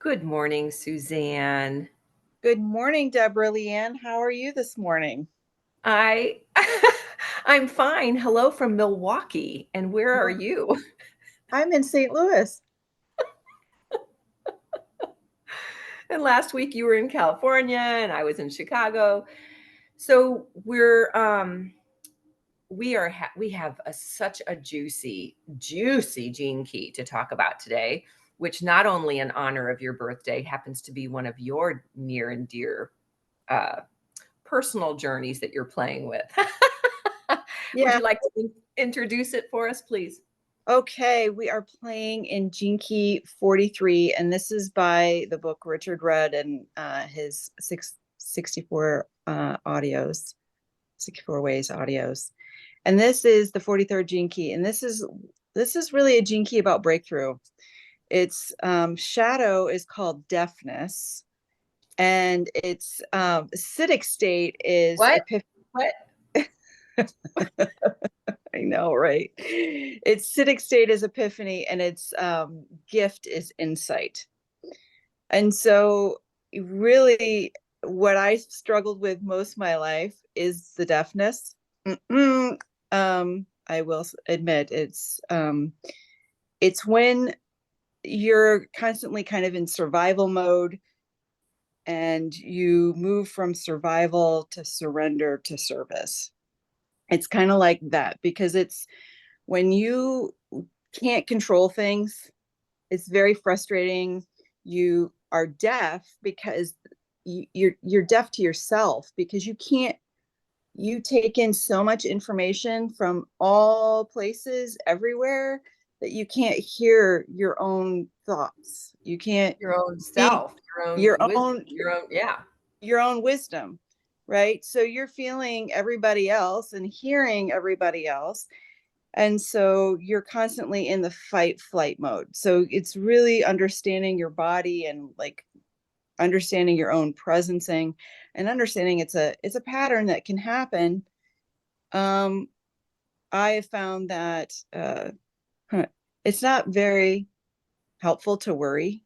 Good morning, Suzanne. Good morning, Deborah Leanne. How are you this morning? I I'm fine. Hello from Milwaukee. And where are you? I'm in St. Louis. And last week you were in California and I was in Chicago. So we have such a juicy gene key to talk about today, which not only in honor of your birthday happens to be one of your near and dear uh, personal journeys that you're playing with. Would Yeah. you like to introduce it for us, please? Okay, we are playing in Gene Key 43, and this is by the book Richard read and his 64 audios, 64 ways audios. And this is the 43rd Gene Key, and this is really a Gene Key about breakthrough. Its shadow is called Deafness, and its acidic state is What? Epiphany. What? I know, right? Its acidic state is Epiphany, and its gift is insight. And so, really, what I struggled with most of my life is the deafness. I will admit it's when you're constantly kind of in survival mode, and you move from survival to surrender to service. It's kind of like that because it's when you can't control things, it's very frustrating. You are deaf because you're deaf to yourself because you take in so much information from all places everywhere that you can't hear your own thoughts. You can't Your own speak self, your own your wisdom, own yeah. your own wisdom, right? So you're feeling everybody else and hearing everybody else. And so you're constantly in the fight flight mode. So it's really understanding your body and like understanding your own presencing and understanding it's a pattern that can happen. Um, I have found that it's not very helpful to worry.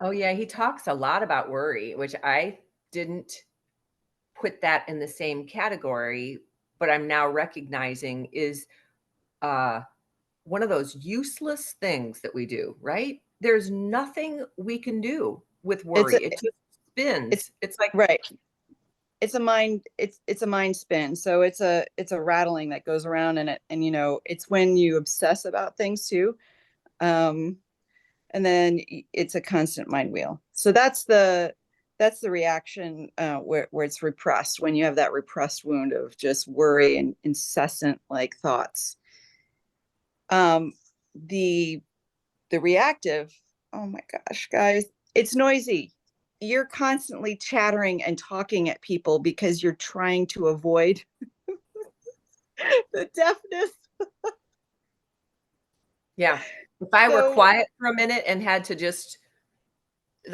Oh, yeah, he talks a lot about worry, which I didn't put that in the same category, but I'm now recognizing is, uh, one of those useless things that we do, right? There's nothing we can do with It's a worry. It just it's spins. It's like right. It's a mind spin. So it's a rattling that goes around in it. And it's when you obsess about things too. Um, and then it's a constant mind wheel. So that's the reaction where it's repressed, when you have that repressed wound of just worry and incessant like thoughts. um the the reactive, oh my gosh, guys, it's noisy. You're constantly chattering and talking at people because you're trying to avoid the deafness. yeah. If I were So quiet for a minute and had to just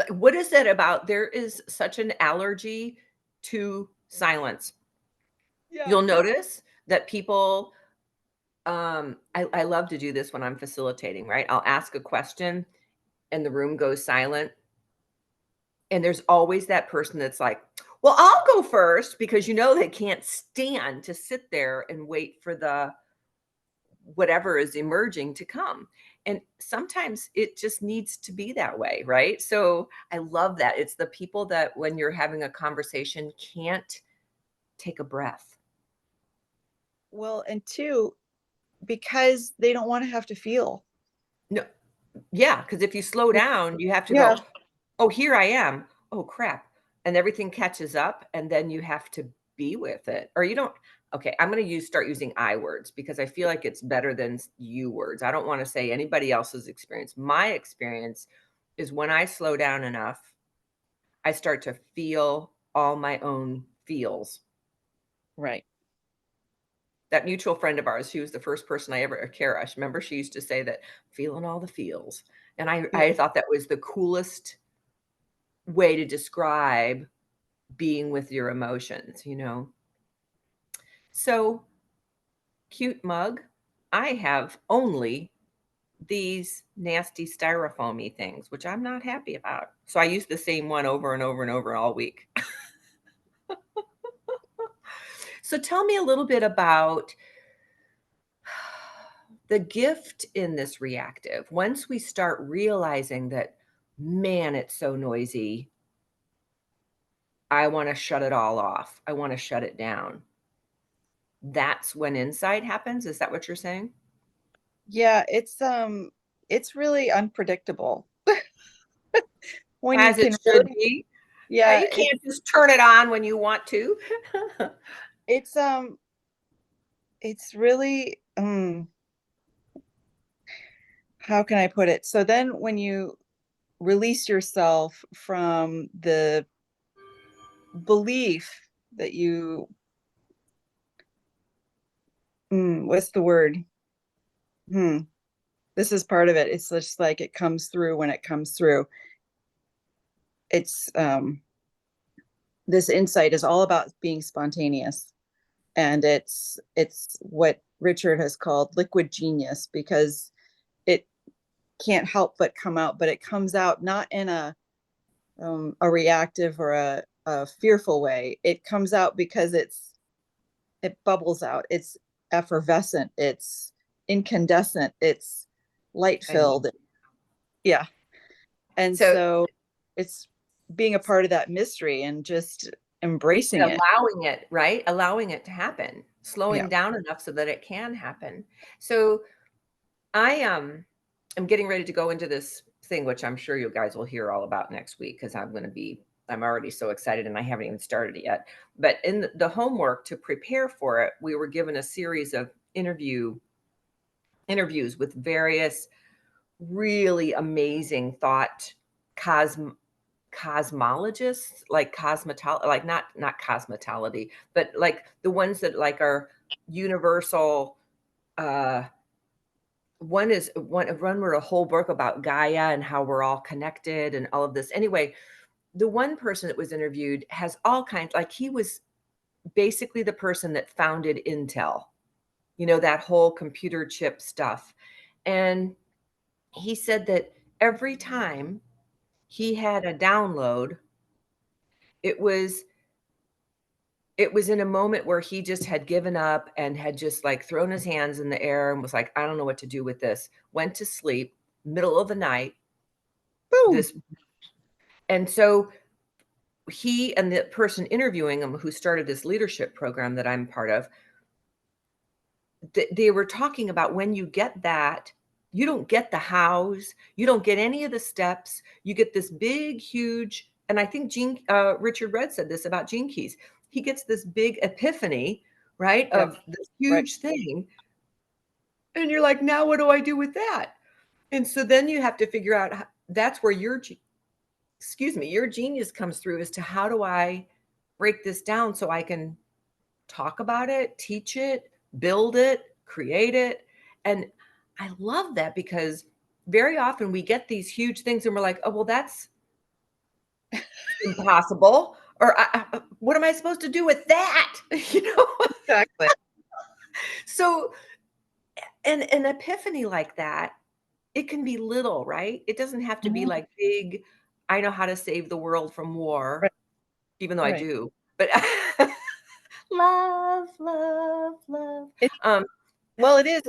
what is it about? There is such an allergy to silence. yeah. You'll notice that people, I love to do this when I'm facilitating, right? I'll ask a question and the room goes silent. And there's always that person that's like, well, I'll go first because they can't stand to sit there and wait for the whatever is emerging to come. And sometimes it just needs to be that way, right? So I love that. It's the people that when you're having a conversation can't take a breath. Well, and two, because they don't want to have to feel. No, yeah, because if you slow down, you have to Yeah. go, oh, here I am. Oh, crap. And everything catches up, and then you have to be with it. Or you don't. Okay, I'm going to start using I words because I feel like it's better than you words. I don't want to say anybody else's experience. My experience is when I slow down enough, I start to feel all my own feels. Right. That mutual friend of ours, she was the first person I ever, Kara, remember she used to say that feeling all the feels. And Yeah. I thought that was the coolest way to describe being with your emotions. So, cute mug, I have only these nasty styrofoamy things, which I'm not happy about. So I use the same one over and over and over all week. So tell me a little bit about the gift in this reactive. Once we start realizing that, man, it's so noisy, I want to shut it all off. I want to shut it down. That's when insight happens. Is that what you're saying? Yeah, it's really unpredictable when you As it can should really, be. yeah, You can't just turn it on when you want to. it's it's really how can I put it? So then when you release yourself from the belief that you what's the word? Hmm. This is part of it. It's just like it comes through when it comes through. It's this insight is all about being spontaneous. And it's what Richard has called liquid genius, because it can't help but come out, but it comes out not in a reactive or a fearful way. It comes out because it bubbles out. It's effervescent. It's incandescent. It's light I love filled. Yeah. And so so it's being a part of that mystery and just embracing it. allowing it, right? Allowing it to happen, Yeah. slowing down enough so that it can happen. So I am getting ready to go into this thing, which I'm sure you guys will hear all about next week because I'm already so excited and I haven't even started it yet. But in the homework to prepare for it, we were given a series of interviews with various really amazing thought cosm cosmologists, like like not cosmetology, but like the ones that like are universal. One wrote a whole book about Gaia and how we're all connected and all of this. Anyway, the one person that was interviewed has all kinds, like he was basically the person that founded Intel, that whole computer chip stuff. And he said that every time he had a download, it was it was in a moment where he just had given up and had just like thrown his hands in the air and was like, I don't know what to do with this. Went to sleep, middle of the night. Boom. This and so he and the person interviewing him who started this leadership program that I'm part of, they were talking about when you get that, you don't get the hows, you don't get any of the steps. You get this big, huge, and I think Richard Red said this about Gene Keys. He gets this big epiphany, right, Yep. of this Right. huge thing. And you're like, now what do I do with that? And so then you have to figure out that's where your genius comes through as to how do I break this down so I can talk about it, teach it, build it, create it. And I love that because very often we get these huge things and we're like, oh, well, that's impossible. Or what am I supposed to do with that? Exactly. So, an epiphany like that, it can be little, right? It doesn't have to be Mhm. like big, I know how to save the world from war, Right. even though I Right. do. But love, love, love. It, Um, well, it is.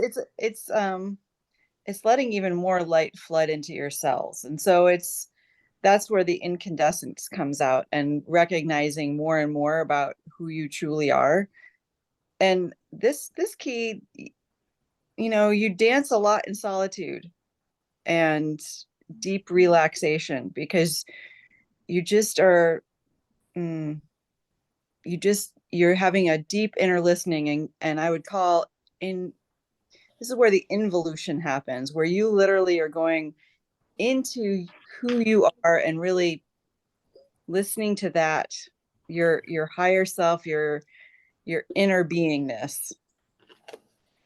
It's letting even more light flood into your cells. And so that's where the incandescence comes out, and recognizing more and more about who you truly are. And this key, you dance a lot in solitude and deep relaxation, because you just are mm, you're having a deep inner listening, and I would call in this is where the involution happens, where you literally are going into who you are and really listening to that, your higher self, your inner beingness.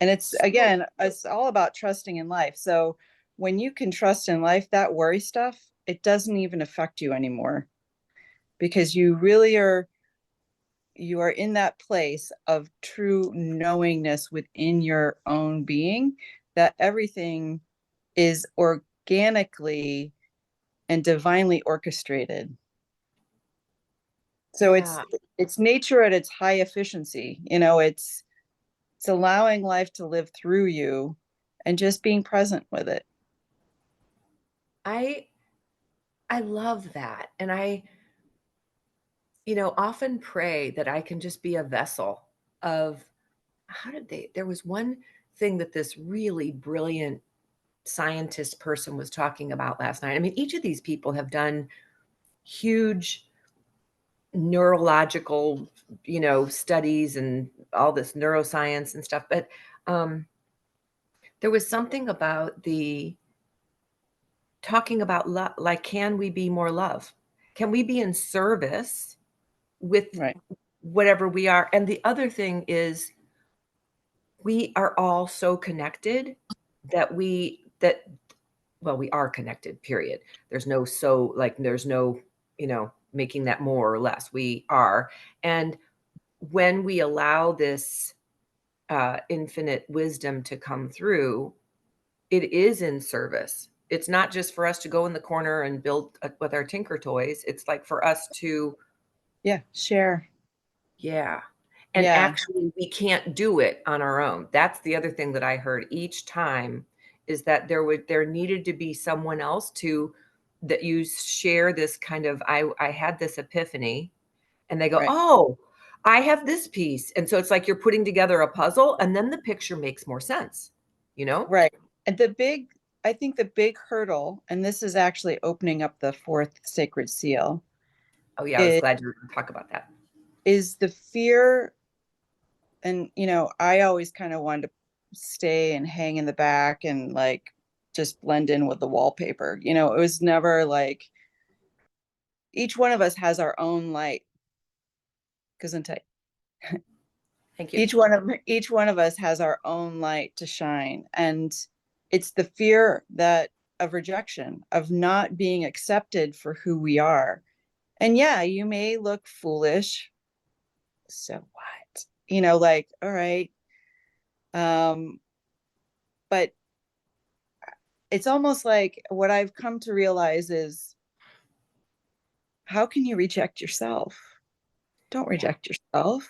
And it's, so again, it's all about trusting in life. So when you can trust in life, that worry stuff, it doesn't even affect you anymore, because you are in that place of true knowingness within your own being, that everything is organically and divinely orchestrated. So Yeah. it's nature at its high efficiency. It's allowing life to live through you and just being present with it. I I love that. And I, often pray that I can just be a vessel of how did they there was one thing that this really brilliant scientist person was talking about last night. I mean, each of these people have done huge neurological, studies and all this neuroscience and stuff, but um there was something about the talking about love, like, can we be more love? Can we be in service with Right. whatever we are? And the other thing is we are all so connected that we are connected, period. There's no there's no, making that more or less. We are. And when we allow this infinite wisdom to come through, it is in service. It's not just for us to go in the corner and build with our tinker toys. It's like for us to, Yeah. Share. yeah. And Yeah. actually, we can't do it on our own. That's the other thing that I heard each time is that there needed to be someone else to that you share this kind of I had this epiphany, and they go, Right. "Oh, I have this piece." And so it's like you're putting together a puzzle and then the picture makes more sense, you know? Right. And I think the big hurdle, and this is actually opening up the fourth sacred seal, Oh yeah, I was is, glad you were gonna talk about that. is the fear. And, I always kind of wanted to stay and hang in the back and like just blend in with the wallpaper. It was never like each one of us has our own light. Gesundheit. Thank you. Each one of us has our own light to shine, and it's the fear that of rejection, of not being accepted for who we are. And yeah, you may look foolish. So what? Like, all right. Um, but it's almost like what I've come to realize is, how can you reject yourself? Don't Yeah, reject yourself.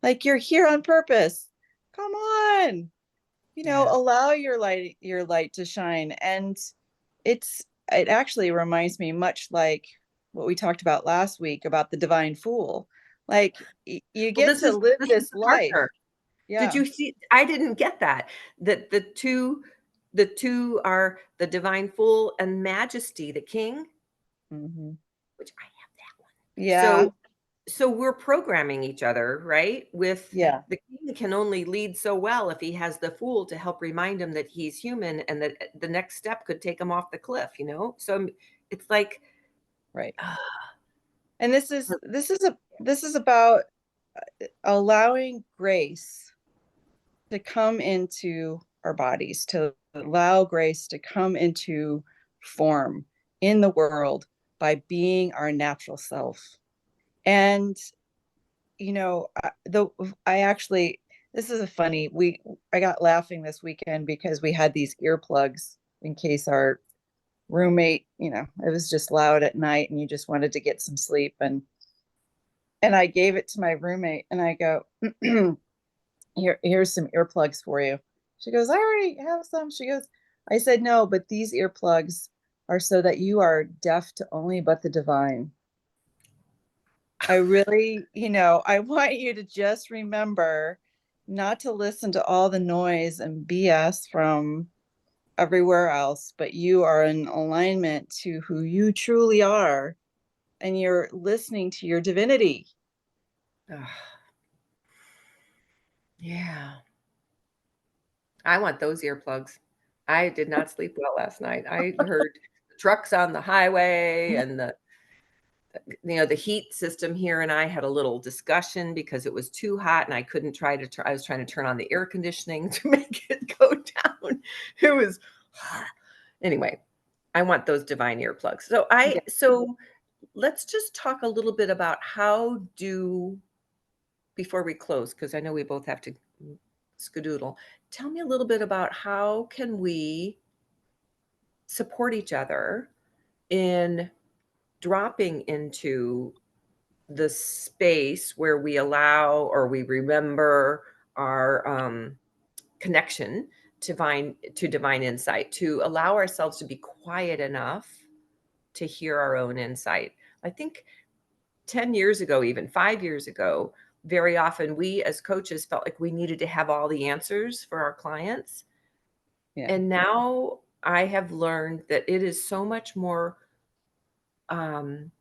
Like, you're here on purpose. Come on. yeah. Allow your light to shine. And it actually reminds me much like what we talked about last week about the divine fool. Like, you Well, get to live this is this the life. partner. Did Yeah. you see I didn't get that. That the 2 are the divine fool and majesty, the king, Hmm. which I have that one. Yeah. So we're programming each other, right? With Yeah. the king can only lead so well if he has the fool to help remind him that he's human and that the next step could take him off the cliff, you know? So it's like, Right. And this is about allowing grace to come into our bodies, to allow grace to come into form in the world by being our natural self. And the I actually this is a funny we I got laughing this weekend because we had these earplugs in case our roommate, it was just loud at night and you just wanted to get some sleep. And I gave it to my roommate and I go, here's some earplugs for you. She goes, I already have some. She goes, I said, no, but these earplugs are so that you are deaf to only but the divine. I really, I want you to just remember not to listen to all the noise and BS from everywhere else, but you are in alignment to who you truly are and you're listening to your divinity. yeah. I want those earplugs. I did not sleep well last night. I heard the trucks on the highway and the heat system here and I had a little discussion because it was too hot and I couldn't I was trying to turn on the air conditioning to make it go down. It was anyway, I want those divine earplugs. Yeah. So let's just talk a little bit about how do before we close, because I know we both have to skedoodle. Tell me a little bit about how can we support each other in dropping into the space where we allow or we remember our connection to divine insight, to allow ourselves to be quiet enough to hear our own insight. I think 10 years ago, even 5 years ago, very often we as coaches felt like we needed to have all the answers for our clients. Yeah. And now I have learned that it is so much more um,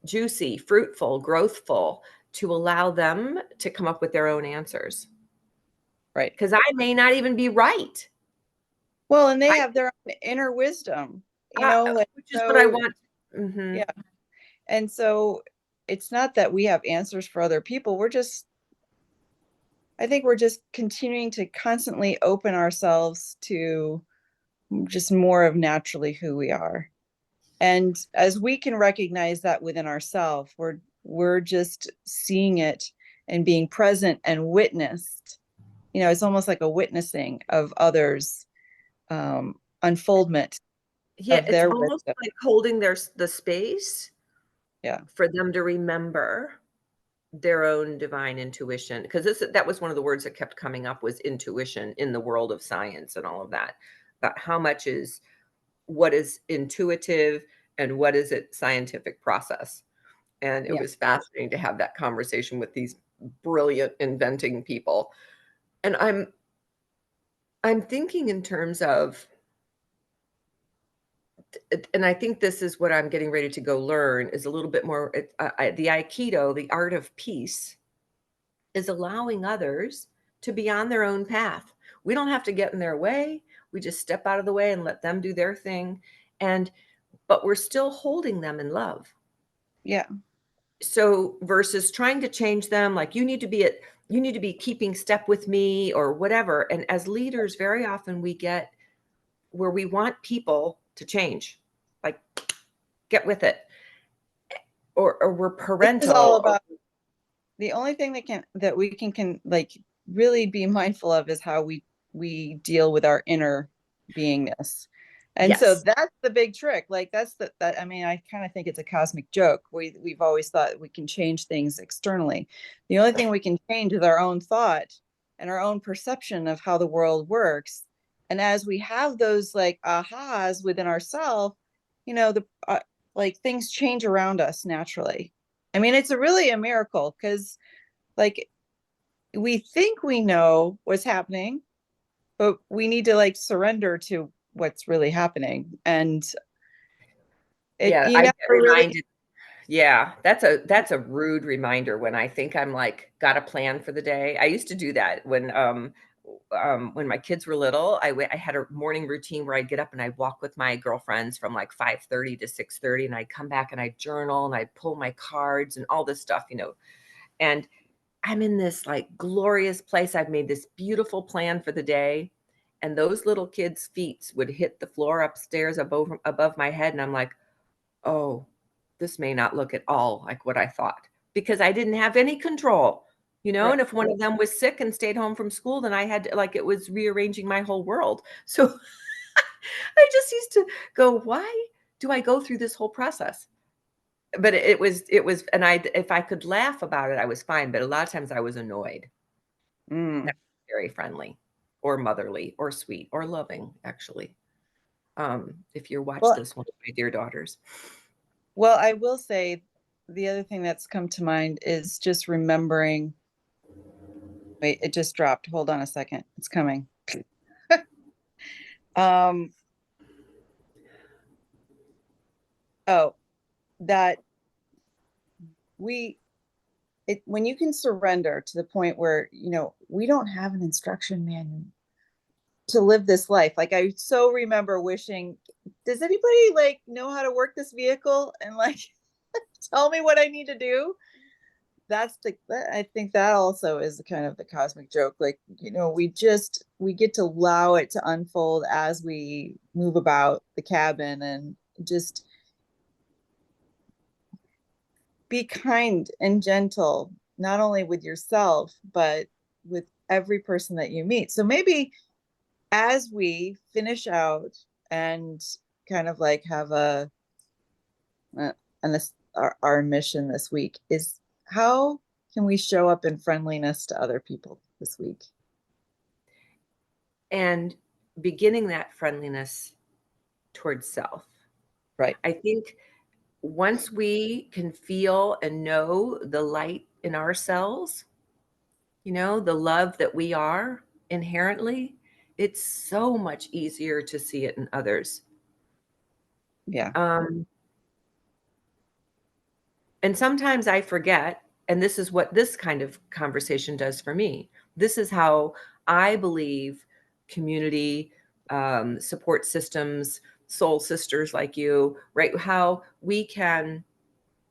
juicy, fruitful, growthful to allow them to come up with their own answers. Right. Because I may not even be right. Well, and they I, have their own inner wisdom, like, which is what I so, want. Hmm. yeah. And so it's not that we have answers for other people. I think we're just continuing to constantly open ourselves to just more of naturally who we are. And as we can recognize that within ourselves, we're just seeing it and being present and witnessed. It's almost like a witnessing of others' unfoldment Yeah, of it's their almost wisdom. like holding the space Yeah. for them to remember their own divine intuition, because that was one of the words that kept coming up, was intuition in the world of science and all of that, about how much is what is intuitive and what is it scientific process. And it Yeah. was fascinating to have that conversation with these brilliant inventing people. And I'm thinking in terms of, and I think this is what I'm getting ready to go learn, is a little bit more the Aikido, the art of peace, is allowing others to be on their own path. We don't have to get in their way. We just step out of the way and let them do their thing. And but we're still holding them in love. Yeah. So versus trying to change them, like you need to be keeping step with me or whatever. And as leaders, very often we get where we want people to change, like get with it, or we're This is all parental. about the only thing that we can like really be mindful of is how we deal with our inner beingness. And so Yes. that's the big trick. Like that's that I mean, I kind of think it's a cosmic joke. We've always thought we can change things externally. The only thing we can change is our own thought and our own perception of how the world works. And as we have those like ahas within ourselves, the like things change around us naturally. I mean, it's really a miracle because, like, we think we know what's happening, but we need to like surrender to what's really happening. And Yeah, you I never get really, reminded. Yeah, that's a rude reminder when I think I'm like got a plan for the day. I used to do that when my kids were little. I had a morning routine where I'd get up and I'd walk with my girlfriends from like 5:30 to 6:30, and I'd come back and I'd journal and I'd pull my cards and all this stuff. And I'm in this like glorious place. I've made this beautiful plan for the day, and those little kids' feet would hit the floor upstairs above my head, and I'm like, oh, this may not look at all like what I thought, because I didn't have any control. right. And if one of them was sick and stayed home from school, then I had to, like, it was rearranging my whole world. So I just used to go, why do I go through this whole process? But and if I could laugh about it, I was fine. But a lot of times I was annoyed, not Mm. very friendly or motherly or sweet or loving, actually. If you watch Well, this one, my dear daughters. well, I will say the other thing that's come to mind is just remembering. Wait, it just dropped. Hold on a second. It's coming. Um, oh, that we when you can surrender to the point where we don't have an instruction manual to live this life. Like I so remember wishing, does anybody like know how to work this vehicle and like tell me what I need to do? I think that also is kind of the cosmic joke. Like, we get to allow it to unfold as we move about the cabin and just be kind and gentle, not only with yourself, but with every person that you meet. So maybe as we finish out and kind of like have and this our mission this week is, how can we show up in friendliness to other people this week? And beginning that friendliness towards self. Right. I think once we can feel and know the light in ourselves, the love that we are inherently, it's so much easier to see it in others. Yeah. And sometimes I forget, and this is what this kind of conversation does for me. This is how I believe community, support systems, soul sisters like you, right? How we can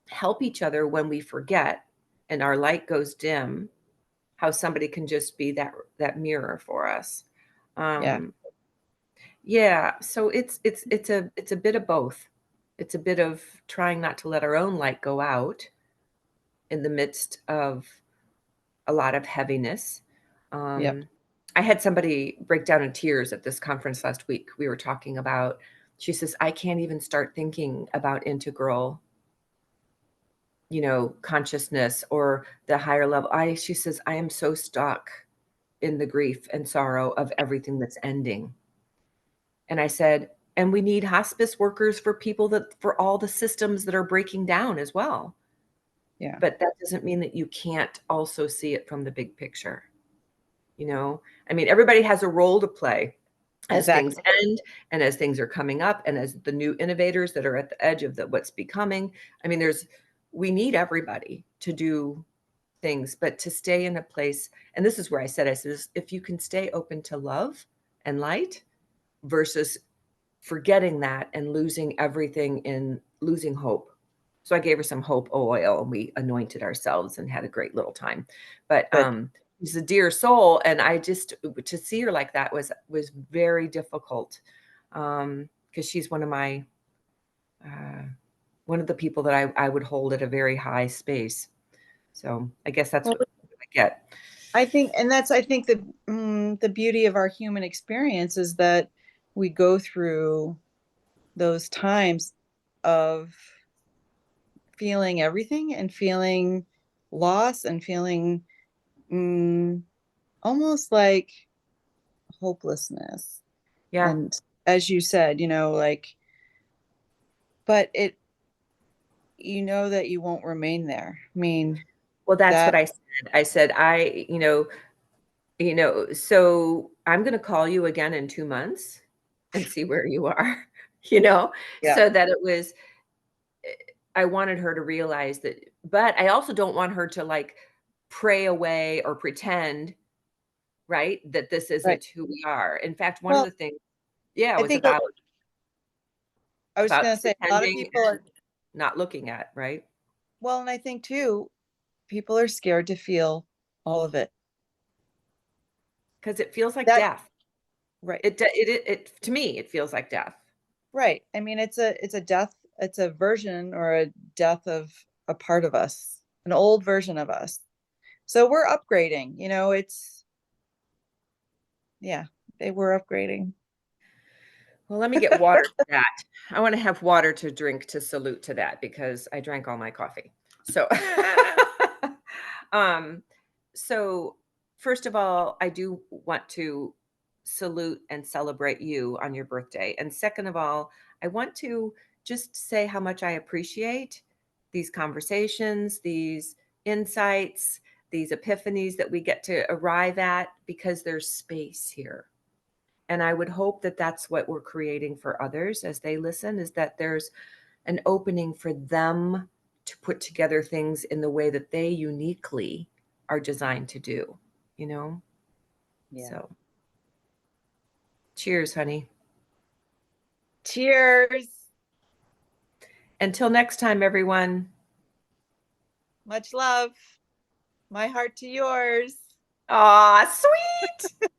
help each other when we forget and our light goes dim, how somebody can just be that mirror for us. Yeah. Yeah, so it's a bit of both. It's a bit of trying not to let our own light go out in the midst of a lot of heaviness. Yep. Um, I had somebody break down in tears at this conference last week. We were talking about, she says, I can't even start thinking about integral, consciousness or the higher level. She says, I am so stuck in the grief and sorrow of everything that's ending. And I said, and we need hospice workers for for all the systems that are breaking down as well. Yeah. But that doesn't mean that you can't also see it from the big picture. I mean, everybody has a role to play as things Exactly. end and as things are coming up and as the new innovators that are at the edge of what's becoming. I mean, we need everybody to do things, but to stay in a place, and this is where I said, if you can stay open to love and light versus forgetting that and losing everything in losing hope. So I gave her some hope oil and we anointed ourselves and had a great little time. But Good. she's a dear soul, and I just, to see her like that was very difficult, because she's one of the people that I would hold at a very high space. So I guess that's Well, what I get. I think, and that's, I think the beauty of our human experience is that we go through those times of feeling everything and feeling loss and feeling mm, almost like hopelessness. Yeah. And as you said, like, but you know that you won't remain there. I mean, Well, that's that, what I said. I said, so I'm going to call you again in 2 months and see where you are, yeah, so that I wanted her to realize that, but I also don't want her to like pray away or pretend, right, that this right. isn't who we are. In fact, one of Well, the things, yeah, I was think I was going about to say a lot of pretending people are, and not looking at, right? well, and I think too, people are scared to feel all of it. Because it feels like That, death. right, It to me, it feels like death. right. I mean, it's a death, it's a version or a death of a part of us, an old version of us. So we're upgrading, yeah, they were upgrading. Well, let me get water for that. I want to have water to drink to salute to that because I drank all my coffee. So, um, so first of all, I do want to salute and celebrate you on your birthday. And second of all, I want to just say how much I appreciate these conversations, these insights, these epiphanies that we get to arrive at because there's space here. And I would hope that that's what we're creating for others as they listen, is that there's an opening for them to put together things in the way that they uniquely are designed to do, you know? Yeah. So cheers, honey. Cheers. Until next time, everyone. Much love. My heart to yours. Aw, sweet.